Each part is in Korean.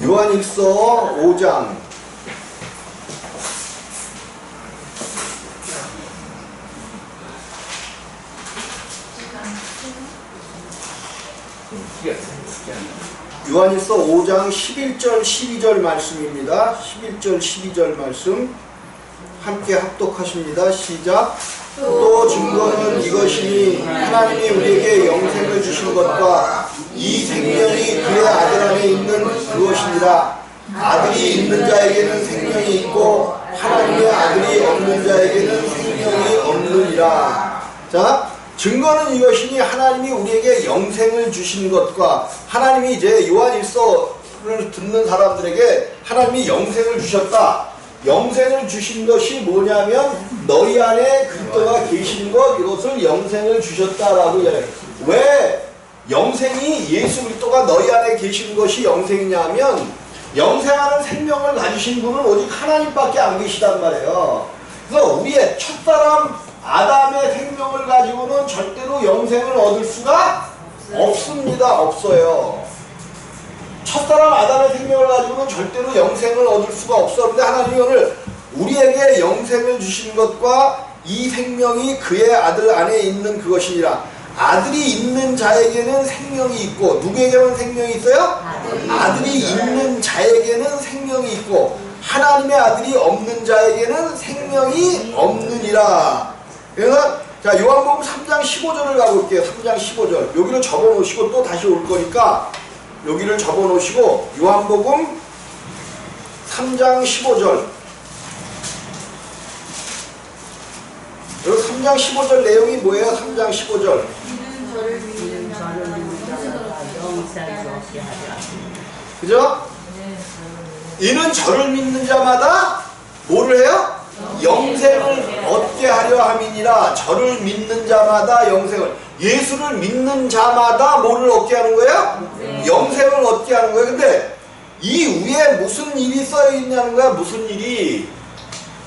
요한일서 5장 11절 12절 말씀입니다. 11절 12절 말씀 함께 합독하십니다. 시작. 또 증거는 이것이니 하나님이 우리에게 영생을 주신 것과 이 생명이 그의 아들 안에 있는 그것이니라. 아들이 있는 자에게는 생명이 있고 하나님의 아들이 없는 자에게는 생명이 없느니라. 자, 증거는 이것이니 하나님이 우리에게 영생을 주신 것과, 하나님이 이제 요한일서를 듣는 사람들에게 하나님이 영생을 주셨다. 영생을 주신 것이 뭐냐면 너희 안에 그리스도가 계신 것, 이것을 영생을 주셨다라고 이야기해요. 왜 영생이, 예수 그리스도가 너희 안에 계신 것이 영생이냐면, 영생하는 생명을 가지신 분은 오직 하나님밖에 안 계시단 말이에요. 그래서 우리의 첫사람 아담의 생명을 가지고는 절대로 영생을 얻을 수가 없습니다. 없어요. 첫사람 아담의 생명을 가지고는 절대로 영생을 얻을 수가 없어. 그런데 하나님이 오늘 우리에게 영생을 주신 것과 이 생명이 그의 아들 안에 있는 그것이니라. 아들이 있는 자에게는 생명이 있고, 누구에게는 생명이 있어요? 아들이 있는 자에게는 생명이 있고, 하나님의 아들이 없는 자에게는 생명이 없느니라. 그래서 자, 요한복음 3장 15절을 가볼게요. 3장 15절. 여기를 접어놓으시고 또 다시 올 거니까 여기를 접어놓으시고, 요한복음 3장 15절. 여기 3장 15절 내용이 뭐예요? 3장 15절. 그죠? 이는 저를 믿는 자마다 뭐를 해요? 영생을 얻게 하려 함이니라. 저를 믿는 자마다 영생을, 예수를 믿는 자마다 뭐를 얻게 하는 거예요? 영생을 얻게 하는 거예요. 근데 이 위에 무슨 일이 써 있냐는 거야. 무슨 일이?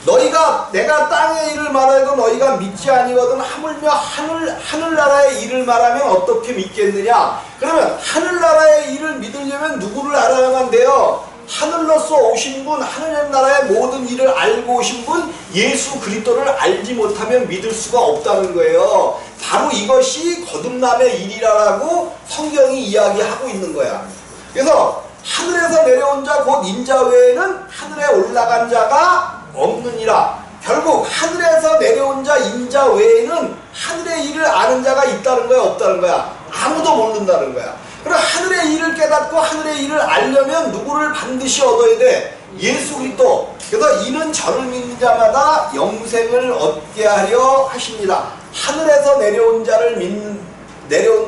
너희가, 내가 땅의 일을 말해도 너희가 믿지 아니거든 하물며 하늘나라의 일을 말하면 어떻게 믿겠느냐. 그러면 하늘나라의 일을 믿으려면 누구를 알아야만 돼요? 하늘로서 오신 분, 하늘나라의 모든 일을 알고 오신 분, 예수 그리스도를 알지 못하면 믿을 수가 없다는 거예요. 바로 이것이 거듭남의 일이라고 성경이 이야기하고 있는 거야. 그래서 하늘에서 내려온 자 곧 인자 외에는 하늘에 올라간 자가 없느니라. 결국 하늘에서 내려온 자 인자 외에는 하늘의 일을 아는 자가 있다는 거야, 없다는 거야? 아무도 모른다는 거야. 그럼 하늘의 일을 깨닫고 하늘의 일을 알려면 누구를 반드시 얻어야 돼? 예수 그리스도. 그래서 이는 저를 믿는 자마다 영생을 얻게 하려 하십니다. 하늘에서 내려온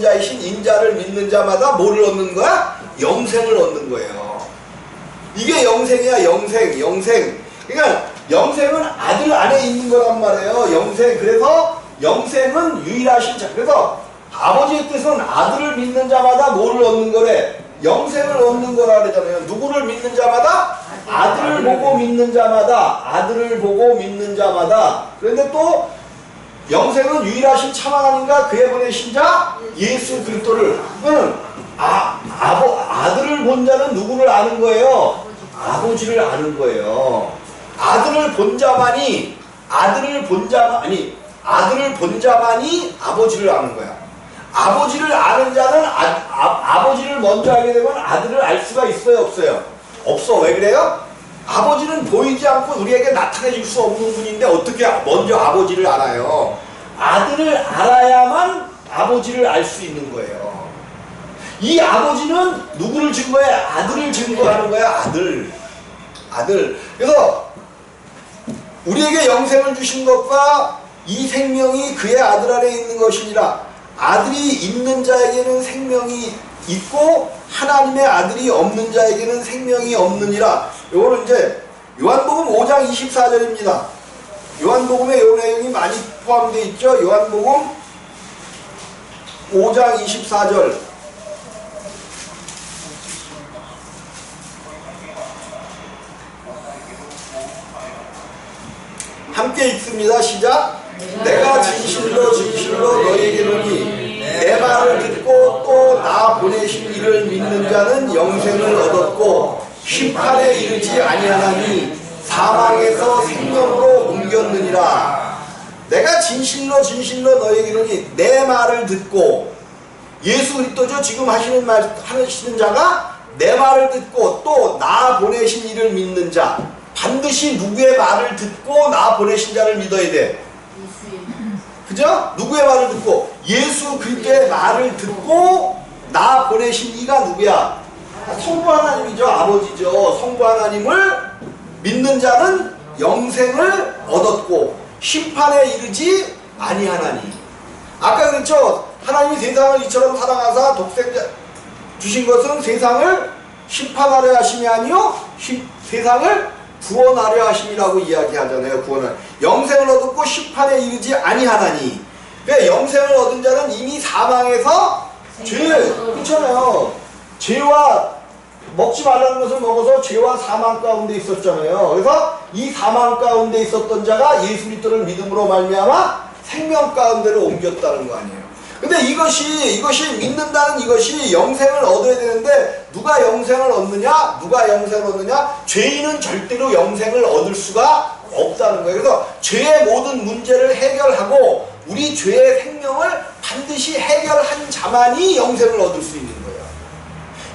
자이신 인자를 믿는 자마다 뭐를 얻는 거야? 영생을 얻는 거예요. 이게 영생이야. 영생. 그러니까 영생은 아들 안에 있는 거란 말이에요. 영생. 그래서 영생은 유일하신 자. 그래서 아버지의 뜻은 아들을 믿는 자마다 뭐를 얻는 거래? 영생을 얻는 거라 그러잖아요. 누구를 믿는 자마다? 아들을 보고 믿는 자마다. 아들을 보고 믿는 자마다. 그런데 또 영생은 유일하신 참 하나님과 그의 보내신 자 예수 그리스도를. 아들을 본 자는 누구를 아는 거예요? 아버지를 아는 거예요. 아들을 본 자만이 아버지를 아는 거야. 아버지를 아는 자는 아버지를 먼저 알게 되면 아들을 알 수가 있어요, 없어요? 없어. 왜 그래요? 아버지는 보이지 않고 우리에게 나타내 줄 수 없는 분인데 어떻게 먼저 아버지를 알아요? 아들을 알아야만 아버지를 알 수 있는 거예요. 이 아버지는 누구를 증거해? 아들을 증거하는 거야. 아들. 그래서 우리에게 영생을 주신 것과 이 생명이 그의 아들 안에 있는 것이니라. 아들이 있는 자에게는 생명이 있고 하나님의 아들이 없는 자에게는 생명이 없느니라. 요거는 이제 요한복음 5장 24절입니다. 요한복음에 요 내용이 많이 포함되어 있죠. 요한복음 5장 24절. 함께 읽습니다. 시작. 내가 진실로 너희에게 이르노니 내 말을 듣고 또 나 보내신 이를 믿는 자는 영생을 얻었고 이르지 아니하나니 사망에서 생명으로 옮겼느니라. 내가 진실로 진실로 너에게 이르노니 내 말을 듣고, 예수 그리스도죠. 지금 하시는 자가 내 말을 듣고 또 나 보내신 이를 믿는 자, 반드시 누구의 말을 듣고 나 보내신 자를 믿어야 돼. 그죠? 누구의 말을 듣고? 예수 그리스도의 말을 듣고 나 보내신 이가 누구야? 성부 하나님이죠. 아버지죠. 성부 하나님을 믿는 자는 영생을 얻었고 심판에 이르지 아니하나니. 아까 그랬죠. 하나님이 세상을 이처럼 사랑하사 독생자 주신 것은 세상을 심판하려 하심이 아니요 세상을 구원하려 하심이라고 이야기하잖아요. 구원을. 영생을 얻었고 심판에 이르지 아니하나니. 그러니까 영생을 얻은 자는 이미 사망에서 그렇잖아요. 죄와 먹지 말라는 것을 먹어서 죄와 사망 가운데 있었잖아요. 그래서 이 사망 가운데 있었던 자가 예수 그리스도를 믿음으로 말미암아 생명 가운데로 옮겼다는 거 아니에요. 근데 이것이 믿는다는 이것이 영생을 얻어야 되는데 누가 영생을 얻느냐? 누가 영생을 얻느냐? 죄인은 절대로 영생을 얻을 수가 없다는 거예요. 그래서 죄의 모든 문제를 해결하고 우리 죄의 생명을 반드시 해결한 자만이 영생을 얻을 수 있는 거예요.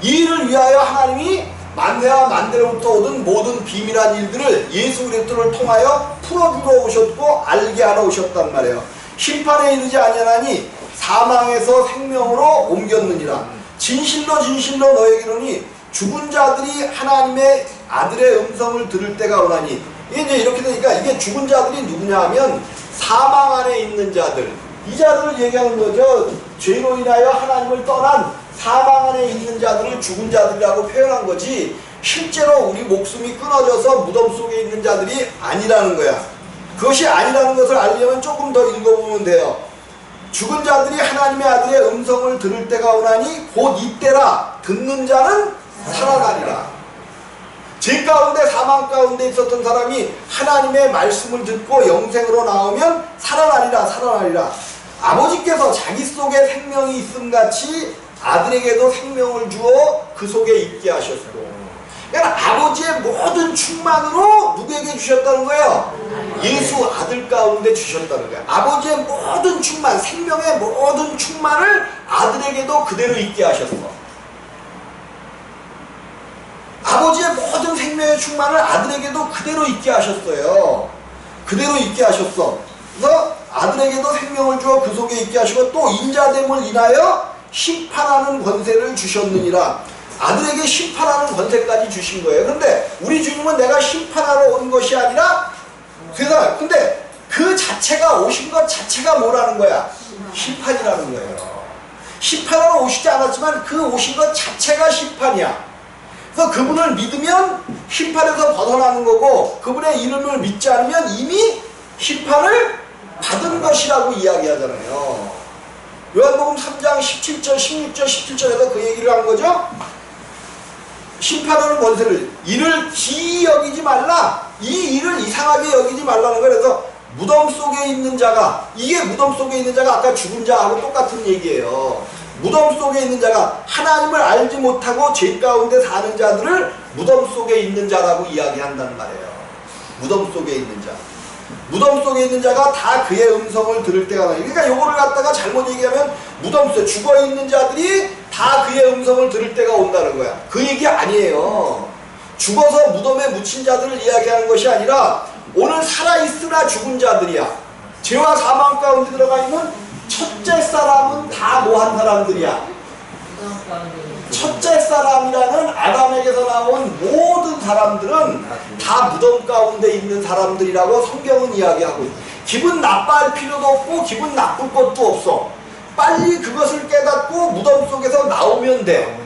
이 일을 위하여 하나님이 만대와 만대로부터 얻은 모든 비밀한 일들을 예수 그리스도를 통하여 풀어주러 오셨고 알게 하러 오셨단 말이에요. 심판에 이르지 아니하나니 사망에서 생명으로 옮겼느니라. 진실로 진실로 너에게 이르노니 죽은 자들이 하나님의 아들의 음성을 들을 때가 오나니. 이게 이제 이렇게 되니까 이게 죽은 자들이 누구냐 하면 사망 안에 있는 자들, 이 자들을 얘기하는 거죠. 죄로 인하여 하나님을 떠난 사망 안에 있는 자들을 죽은 자들이라고 표현한 거지, 실제로 우리 목숨이 끊어져서 무덤 속에 있는 자들이 아니라는 거야. 그것이 아니라는 것을 알려면 조금 더 읽어보면 돼요. 죽은 자들이 하나님의 아들의 음성을 들을 때가 오나니 곧 이때라. 듣는 자는 살아나리라. 죄 가운데 사망 가운데 있었던 사람이 하나님의 말씀을 듣고 영생으로 나오면 살아나리라. 살아나리라. 아버지께서 자기 속에 생명이 있음같이 아들에게도 생명을 주어 그 속에 있게 하셨고. 그러니까 아버지의 모든 충만으로 누구에게 주셨다는 거예요? 예수 아들 가운데 주셨다는 거예요. 아버지의 모든 충만, 생명의 모든 충만을 아들에게도 그대로 있게 하셨어. 아버지의 모든 생명의 충만을 아들에게도 그대로 있게 하셨어요. 그대로 있게 하셨어. 그래서 아들에게도 생명을 주어 그 속에 있게 하시고 또 인자됨을 인하여 심판하는 권세를 주셨느니라. 아들에게 심판하는 권세까지 주신 거예요. 그런데 우리 주님은 내가 심판하러 온 것이 아니라 세상, 근데 그 자체가 오신 것 자체가 뭐라는 거야? 심판이라는 거예요. 심판하러 오시지 않았지만 그 오신 것 자체가 심판이야. 그래서 그분을 믿으면 심판에서 벗어나는 거고, 그분의 이름을 믿지 않으면 이미 심판을 받은 것이라고 이야기하잖아요. 요한복음 3장 17절, 16절, 17절에서 그 얘기를 한 거죠. 심판하는 권세를, 이를 기이 여기지 말라. 이 일을 이상하게 여기지 말라는 거예요. 그래서 무덤 속에 있는 자가, 이게 무덤 속에 있는 자가 아까 죽은 자하고 똑같은 얘기예요. 무덤 속에 있는 자가 하나님을 알지 못하고 죄 가운데 사는 자들을 무덤 속에 있는 자라고 이야기한단 말이에요. 무덤 속에 있는 자. 무덤 속에 있는 자가 다 그의 음성을 들을 때가 나요. 그러니까 요거를 갖다가 잘못 얘기하면 무덤 속에 죽어있는 자들이 다 그의 음성을 들을 때가 온다는 거야. 그 얘기 아니에요. 죽어서 무덤에 묻힌 자들을 이야기하는 것이 아니라 오늘 살아있으나 죽은 자들이야. 죄와 사망 가운데 들어가 있는 첫째 사람은 다 뭐한 사람들이야? 첫째 사람이라는 아담에게서 나온 모든 사람들은 다 무덤 가운데 있는 사람들이라고 성경은 이야기하고 있어요. 기분 나빠할 필요도 없고 기분 나쁠 것도 없어. 빨리 그것을 깨닫고 무덤 속에서 나오면 돼.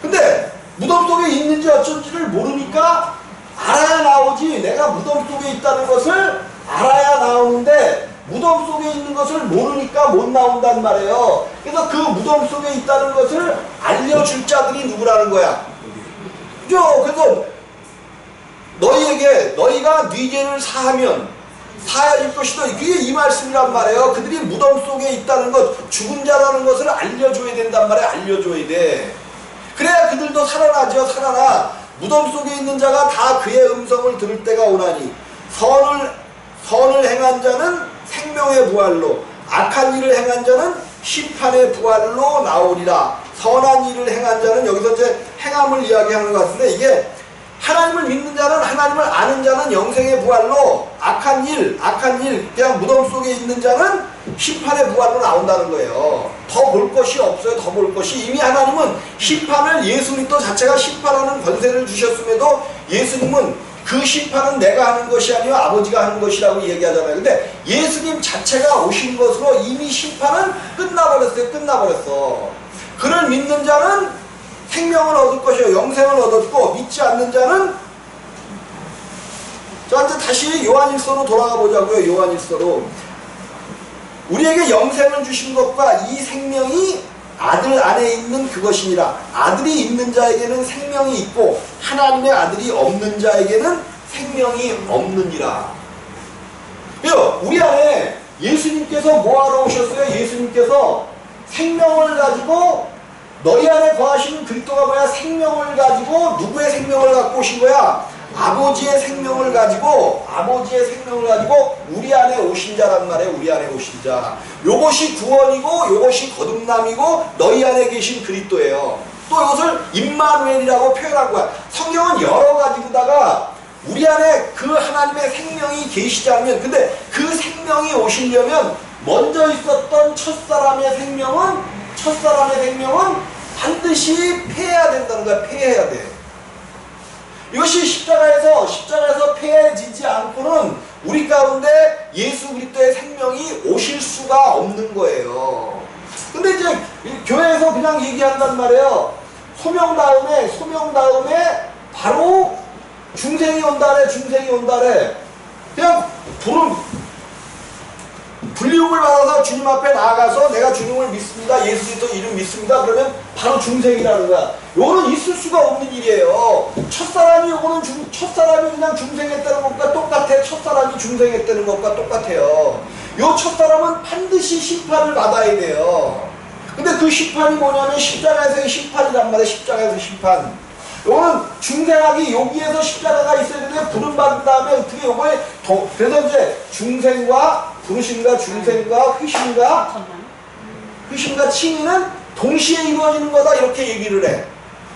근데 무덤 속에 있는지 어쩐지를 모르니까 알아야 나오지. 내가 무덤 속에 있다는 것을 알아야 나오는데 무덤 속에 있는 것을 모르니까 못 나온단 말이에요. 그래서 그 무덤 속에 있다는 것을 알려줄 자들이 누구라는 거야? 그죠? 그래서 너희에게 너희가 네 죄를 사하면 사해질 것이다. 그게 이 말씀이란 말이에요. 그들이 무덤 속에 있다는 것, 죽은 자라는 것을 알려줘야 된단 말이에요. 알려줘야 돼. 그래야 그들도 살아나죠. 살아나. 무덤 속에 있는 자가 다 그의 음성을 들을 때가 오나니 선을 행한 자는 생명의 부활로 악한 일을 행한 자는 심판의 부활로 나오리라. 선한 일을 행한 자는 여기서 이제 행함을 이야기하는 것 같은데, 이게 하나님을 믿는 자는, 하나님을 아는 자는 영생의 부활로, 악한 일 그냥 무덤 속에 있는 자는 심판의 부활로 나온다는 거예요. 더 볼 것이 없어요. 더 볼 것이. 이미 하나님은 심판을, 예수 그리스도 자체가 심판하는 권세를 주셨음에도 예수님은 그 심판은 내가 하는 것이 아니라 아버지가 하는 것이라고 얘기하잖아요. 근데 예수님 자체가 오신 것으로 이미 심판은 끝나버렸어. 그를 믿는 자는 생명을 얻을 것이요 영생을 얻었고, 믿지 않는 자는, 자 이제 다시 요한일서로 돌아가 보자고요. 요한일서로. 우리에게 영생을 주신 것과 이 생명이 아들 안에 있는 그것이니라. 아들이 있는 자에게는 생명이 있고 하나님의 아들이 없는 자에게는 생명이 없느니라. 우리 안에 예수님께서 뭐하러 오셨어요? 예수님께서 생명을 가지고, 너희 안에 거하시는 그리스도가 뭐야? 생명을 가지고, 누구의 생명을 갖고 오신 거야? 아버지의 생명을 가지고 우리 안에 오신 자란 말이에요. 우리 안에 오신 자. 요것이 구원이고 요것이 거듭남이고 너희 안에 계신 그리스도예요. 또 이것을 임마누엘이라고 표현한 거야. 성경은 여러 가지로다가 우리 안에 그 하나님의 생명이 계시지 않으면, 근데 그 생명이 오시려면 먼저 있었던 첫사람의 생명은 반드시 폐해야 된다는 거야. 폐해야 돼. 이것이 십자가에서 폐해지지 않고는 우리 가운데 예수 그리스도의 생명이 오실 수가 없는 거예요. 근데 이제 교회에서 그냥 얘기한단 말이에요. 소명 다음에 바로 중생이 온다래. 그냥 불리움을 받아서 주님 앞에 나아가서 내가 주님을 믿습니다. 예수 그리스도 이름 믿습니다. 그러면 바로 중생이라는 거야. 요거는 있을 수가 없는 일이에요. 첫사람이 그냥 중생했다는 것과 똑같아. 첫사람이 중생했다는 것과 똑같아요. 요 첫사람은 반드시 심판을 받아야 돼요. 근데 그 심판이 뭐냐면 십자가에서의 심판이란 말이에요. 십자가에서의 심판. 요거는 중생하기, 여기에서 십자가가 있어야 되는데 부름받은 다음에 어떻게 요거에 그래서 이제 부르심과 중생과 회심과 칭의는 동시에 이루어지는 거다, 이렇게 얘기를 해.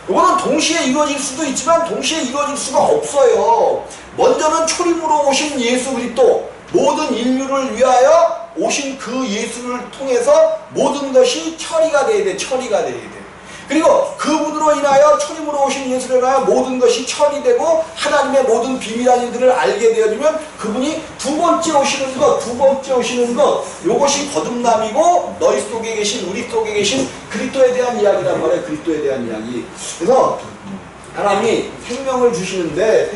이거는 동시에 이루어질 수도 있지만 동시에 이루어질 수가 없어요. 먼저는 초림으로 오신 예수 그리스도, 모든 인류를 위하여 오신 그 예수를 통해서 모든 것이 처리가 돼야 돼. 그리고 그분으로 인하여, 초림으로 오신 예수로 인하여 모든 것이 처리되고 하나님의 모든 비밀한 일들을 알게 되어지면 그분이 두 번째 오시는 것, 요것이 거듭남이고 너희 속에 계신, 우리 속에 계신 그리스도에 대한 이야기란 말이에요. 그리스도에 대한 이야기. 그래서 하나님이 생명을 주시는데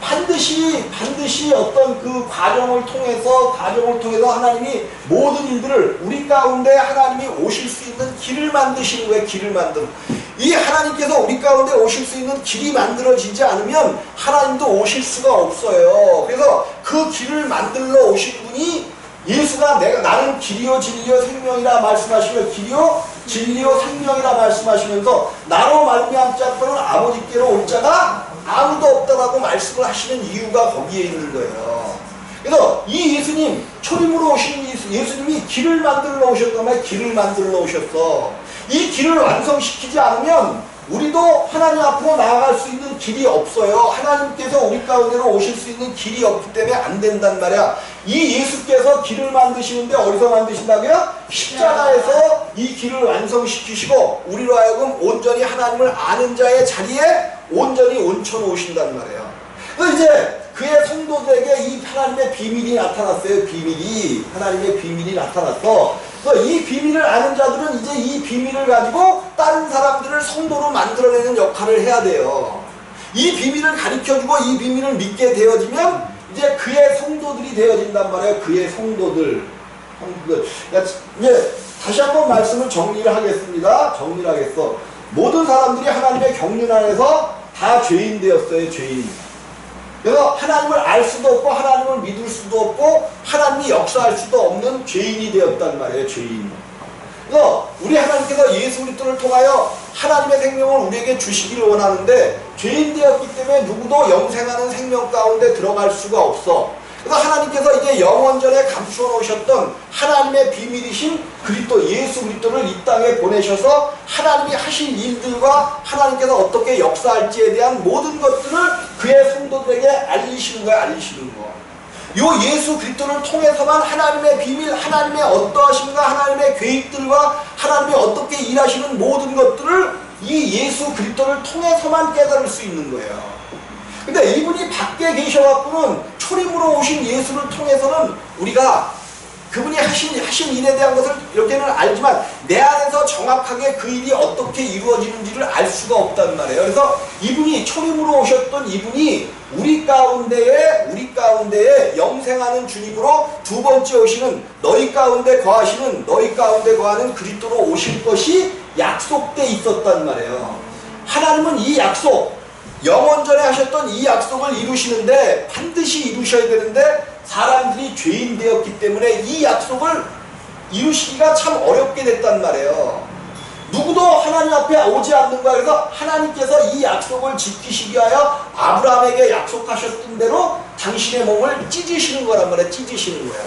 반드시 어떤 그 과정을 통해서 하나님이 모든 일들을 우리 가운데 하나님이 오실 수 있는 길을 만드시는 거예요. 이 하나님께서 우리 가운데 오실 수 있는 길이 만들어지지 않으면 하나님도 오실 수가 없어요. 그래서 그 길을 만들러 오신 분이 예수가 나는 길이요 진리요 생명이라 말씀하시며, 길이요 진리요 생명이라 말씀하시면서 나로 말미암지 않고는 아버지께로 올 자가 아무도 없다라고 말씀을 하시는 이유가 거기에 있는 거예요. 그래서 이 예수님, 초림으로 오신 예수님이 길을 만들러 오셨단 말이에요. 길을 만들러 오셨어. 이 길을 완성시키지 않으면 우리도 하나님 앞으로 나아갈 수 있는 길이 없어요. 하나님께서 우리 가운데로 오실 수 있는 길이 없기 때문에 안 된단 말이야. 이 예수께서 길을 만드시는데 어디서 만드신다고요? 십자가에서 이 길을 완성시키시고 우리로 하여금 온전히 하나님을 아는 자의 자리에 온전히 얹혀 놓으신단 말이에요. 그래서 이제 그의 성도들에게 이 하나님의 비밀이 나타났어요. 하나님의 비밀이 나타났어. 그래서 이 비밀을 아는 자들은 이제 이 비밀을 가지고 다른 사람들을 성도로 만들어내는 역할을 해야 돼요. 이 비밀을 가르쳐주고 이 비밀을 믿게 되어지면 이제 그의 성도들이 되어진단 말이에요. 그의 성도들. 이제 다시 한번 말씀을 정리를 하겠습니다. 모든 사람들이 하나님의 경륜 안에서 다 죄인 되었어요. 죄인. 그래서 하나님을 알 수도 없고 하나님을 믿을 수도 없고 하나님이 역사할 수도 없는 죄인이 되었단 말이에요. 죄인. 그래서 우리 하나님께서 예수 그리스도를 통하여 하나님의 생명을 우리에게 주시기를 원하는데 죄인 되었기 때문에 누구도 영생하는 생명 가운데 들어갈 수가 없어. 그래서 하나님께서 이제 영원전에 감추어 놓으셨던 하나님의 비밀이신 그리스도 예수 그리스도를 이 땅에 보내셔서 하나님이 하신 일들과 하나님께서 어떻게 역사할지에 대한 모든 것들을 그의 성도들에게 알리시는 거야, 알리시는 거. 요 예수 그리스도를 통해서만 하나님의 비밀, 하나님의 어떠하심과 하나님의 계획들과 하나님이 어떻게 일하시는 모든 것들을 이 예수 그리스도를 통해서만 깨달을 수 있는 거예요. 근데 이분이 밖에 계셔갖고는 초림으로 오신 예수를 통해서는 우리가 그분이 하신 일에 대한 것을 이렇게는 알지만 내 안에서 정확하게 그 일이 어떻게 이루어지는지를 알 수가 없단 말이에요. 그래서 이분이 초림으로 오셨던 이분이 우리 가운데에 영생하는 주님으로 두 번째 오시는 너희 가운데 거하는 그리스도로 오실 것이 약속돼 있었단 말이에요. 하나님은 이 약속, 영원전에 하셨던 이 약속을 이루시는데 반드시 이루셔야 되는데 사람들이 죄인 되었기 때문에 이 약속을 이루시기가 참 어렵게 됐단 말이에요. 누구도 하나님 앞에 오지 않는 거야. 그래서 하나님께서 이 약속을 지키시기 위하여 아브라함에게 약속하셨던 대로 당신의 몸을 찢으시는 거란 말이야. 찢으시는 거야.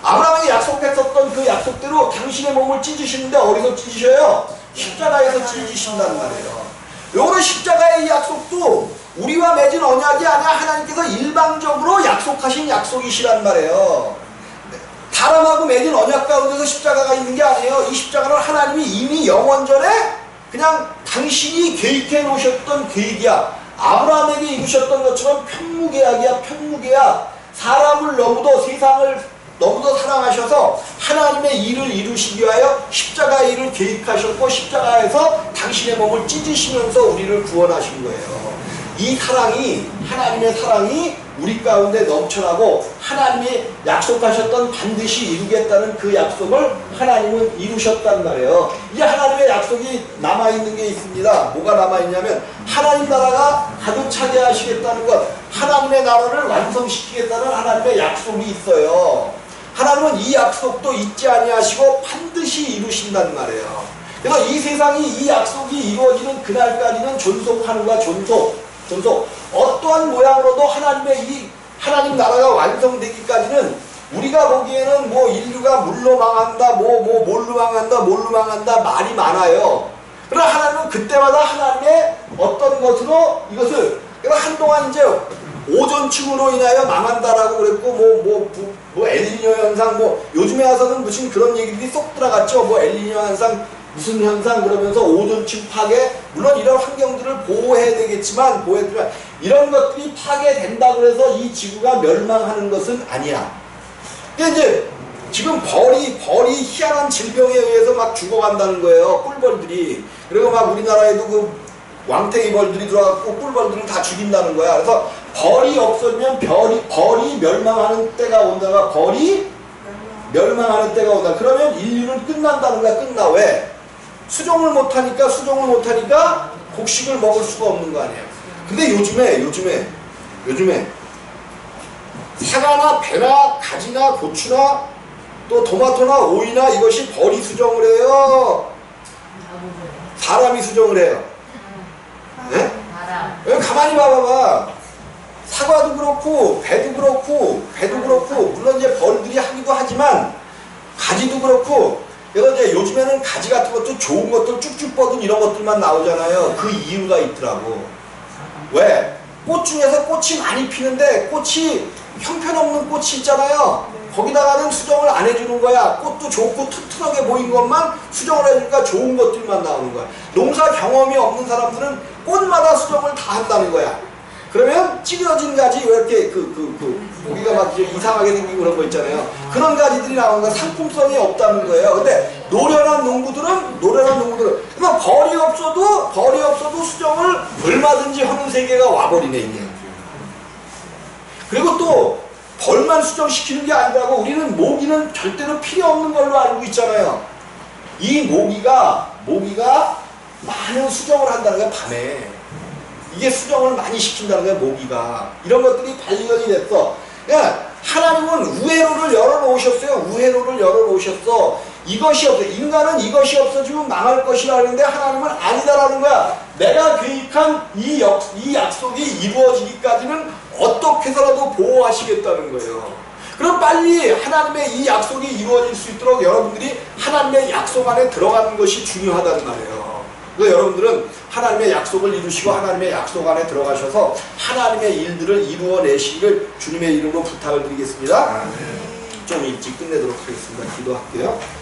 아브라함에게 약속했었던 그 약속대로 당신의 몸을 찢으시는데 어디서 찢으셔요? 십자가에서 찢으신단 말이에요. 요거는 십자가의 이 약속도 우리와 맺은 언약이 아니라 하나님께서 일방적으로 약속하신 약속이시란 말이에요. 사람하고 맺은 언약 가운데서 십자가가 있는 게 아니에요. 이 십자가는 하나님이 이미 영원전에 그냥 당신이 계획해 놓으셨던 계획이야. 아브라함에게 이루셨던 것처럼 편무계약이야. 편무계약. 사람을 너무도 세상을 너무도 사랑하셔서 하나님의 일을 이루시기 위하여 십자가의 일을 계획하셨고 십자가에서 당신의 몸을 찢으시면서 우리를 구원하신 거예요. 이 사랑이, 하나님의 사랑이 우리 가운데 넘쳐나고 하나님이 약속하셨던 반드시 이루겠다는 그 약속을 하나님은 이루셨단 말이에요. 이제 하나님의 약속이 남아있는 게 있습니다. 뭐가 남아있냐면 하나님 나라가 가득 차게 하시겠다는 것, 하나님의 나라를 완성시키겠다는 하나님의 약속이 있어요. 하나님은 이 약속도 잊지 아니하시고 반드시 이루신단 말이에요. 그래서 이 세상이 이 약속이 이루어지는 그날까지는 존속하는 거야. 존속. 어떠한 모양으로도 하나님 나라가 완성되기까지는 우리가 보기에는 뭐 인류가 물로 망한다, 뭘로 망한다 말이 많아요. 그러나 하나님은 그때마다 하나님의 어떤 것으로 이것을, 그러니까 한동안 이제 오존층으로 인하여 망한다라고 그랬고 뭐 엘니뇨 현상, 요즘에 와서는 무슨 그런 얘기들이 쏙 들어갔죠. 뭐 엘니뇨 현상 무슨 현상 그러면서 오존층 파괴, 물론 이런 환경들을 보호해야 되겠지만 이런 것들이 파괴된다고 해서 이 지구가 멸망하는 것은 아니야. 근데 이제 지금 벌이 희한한 질병에 의해서 막 죽어간다는 거예요. 꿀벌들이. 그리고 막 우리나라에도 그 왕탱이 벌들이 들어갔고 꿀벌들을 다 죽인다는 거야. 그래서 벌이 없어지면 벌이 멸망하는 때가 온다가 벌이 멸망하는 때가 온다. 그러면 인류는 끝난다는 거야. 끝나. 왜? 수종을 못하니까 곡식을 먹을 수가 없는 거 아니에요. 근데 요즘에 사과나 배나 가지나 고추나 또 토마토나 오이나 이것이 벌이 수정을 해요? 사람이 수정을 해요? 네? 가만히 봐봐봐. 사과도 그렇고 배도 그렇고 물론 이제 벌들이 하기도 하지만 가지도 그렇고, 그래서 이제 요즘에는 가지 같은 것도 좋은 것들 쭉쭉 뻗은 이런 것들만 나오잖아요. 그 이유가 있더라고. 왜? 꽃 중에서 꽃이 많이 피는데 꽃이 형편없는 꽃이 있잖아요. 거기다가는 수정을 안 해주는 거야. 꽃도 좋고 튼튼하게 보인 것만 수정을 해주니까 좋은 것들만 나오는 거야. 농사 경험이 없는 사람들은 꽃마다 수정을 다 한다는 거야. 그러면 찌그러진 가지, 왜 이렇게 고기가 막 이상하게 생기고 그런 거 있잖아요. 그런 가지들이 나오는 거야. 상품성이 없다는 거예요. 근데 노련한 농부들은 그러니까 벌이 없어도 수정을 얼마든지 하는 세계가 와버리네, 이게. 그리고 또 벌만 수정시키는 게 아니라고, 우리는 모기는 절대로 필요 없는 걸로 알고 있잖아요. 이 모기가 많은 수정을 한다는 거야, 밤에. 이게 수정을 많이 시킨다는 거야, 모기가. 이런 것들이 발견이 됐어. 그러니까 하나님은 우회로를 열어놓으셨어요. 우회로를 열어놓으셨어. 이것이 없어. 인간은 이것이 없어지면 망할 것이라 하는데 하나님은 아니다라는 거야. 내가 계획한 이 약속이 이루어지기까지는 어떻게 해서라도 보호하시겠다는 거예요. 그럼 빨리 하나님의 이 약속이 이루어질 수 있도록 여러분들이 하나님의 약속 안에 들어가는 것이 중요하다는 말이에요. 그래서 여러분들은 하나님의 약속을 이루시고 하나님의 약속 안에 들어가셔서 하나님의 일들을 이루어내시기를 주님의 이름으로 부탁을 드리겠습니다. 좀 일찍 끝내도록 하겠습니다. 기도할게요.